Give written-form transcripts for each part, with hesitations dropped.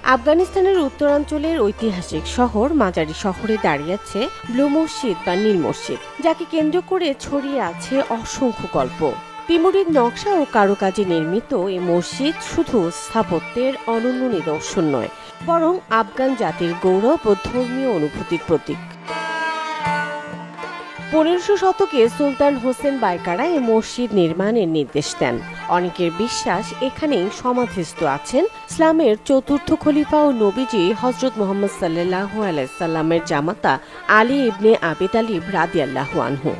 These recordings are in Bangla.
আফগানিস্তানের উত্তরাঞ্চলের ঐতিহাসিক শহর মাজারি শহরে দাঁড়িয়ে আছে ব্লু মসজিদ বা নীল মসজিদ, যাকে কেন্দ্র করে ছড়িয়ে আছে অসংখ্য গল্প। তিমুরির নকশা ও কারুকাজে নির্মিত এই মসজিদ শুধু স্থাপত্যের অনন্য নিদর্শন নয়, বরং আফগান জাতির গৌরব ও ধর্মীয় অনুভূতির প্রতীক। 1500 শতকে সুলতান হোসেন বাইকারা এই মসজিদ নির্মাণের নির্দেশ দেন। অনেকের বিশ্বাস এখানেই সমাধিস্থ আছেন ইসলামের চতুর্থ খলিফা ও নবীজি হযরত মুহাম্মদ সাল্লাল্লাহু আলাইহি সাল্লামের জামাতা আলী ইবনে আবি তালিব রাদিয়াল্লাহু আনহু।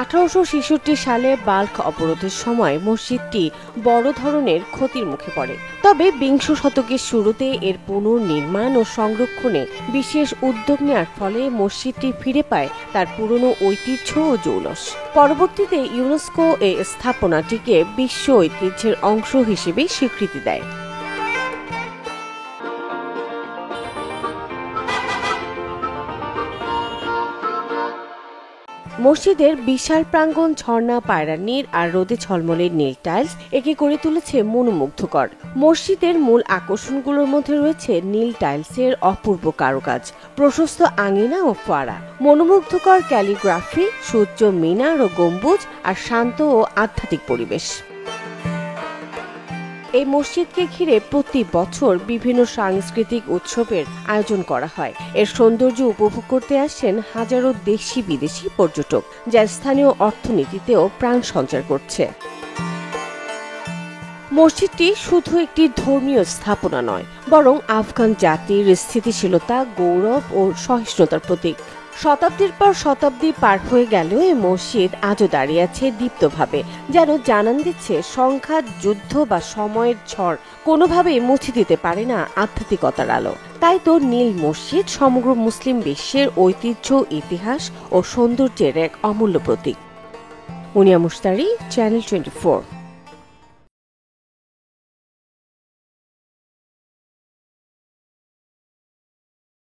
1866 সালে বাল্ক অবরোধের সময় মসজিদটি বড় ধরনের ক্ষতির মুখে পড়ে। তবে বিংশ শতকের শুরুতে এর পুনর্নির্মাণ ও সংরক্ষণে বিশেষ উদ্যোগ নেওয়ার ফলে মসজিদটি ফিরে পায় তার পুরনো ঐতিহ্য ও জৌলস। পরবর্তীতে ইউনেস্কো এই স্থাপনাটিকে বিশ্ব ঐতিহ্যের অংশ হিসেবে স্বীকৃতি দেয়। মসজিদের বিশাল প্রাঙ্গণ, ঝর্ণা, পায়রার নীর আর রোদে ঝলমলের নীল টাইলস একে করে তুলেছে মনোমুগ্ধকর। মসজিদের মূল আকর্ষণগুলোর মধ্যে রয়েছে নীল টাইলসের অপূর্ব কারুকাজ, প্রশস্ত আঙিনা ও ফোয়ারা, মনোমুগ্ধকর ক্যালিগ্রাফি, সূর্য মিনার ও গম্বুজ আর শান্ত ও আধ্যাত্মিক পরিবেশ। এই মসজিদকে ঘিরে প্রতি বছর বিভিন্ন সাংস্কৃতিক উৎসবের আয়োজন করা হয়। এর সৌন্দর্য উপভোগ করতে আসেন হাজারো দেশি বিদেশি পর্যটক, যা স্থানীয় অর্থনীতিতেও প্রাণ সঞ্চার করছে। মসজিদটি শুধু একটি ধর্মীয় স্থাপনা নয়, বরং আফগান জাতির স্থিতিশীলতা, গৌরব ও সহিষ্ণুতার প্রতীক। শতাব্দীর পর শতাব্দী পার হয়ে গেলেও এই মসজিদ আজও দাঁড়িয়ে আছে দীপ্তভাবে, যেন জানান দিচ্ছে সংঘাত, যুদ্ধ বা সময়ের ঝড় কোনোভাবেই মুছে দিতে পারে না আধ্যাত্মিকতার আলো। তাই তো নীল মসজিদ সমগ্র মুসলিম বিশ্বের ঐতিহ্য, ইতিহাস ও সৌন্দর্যের এক অমূল্য প্রতীক। মুনিয়া মুশতারি, চ্যানেল 24।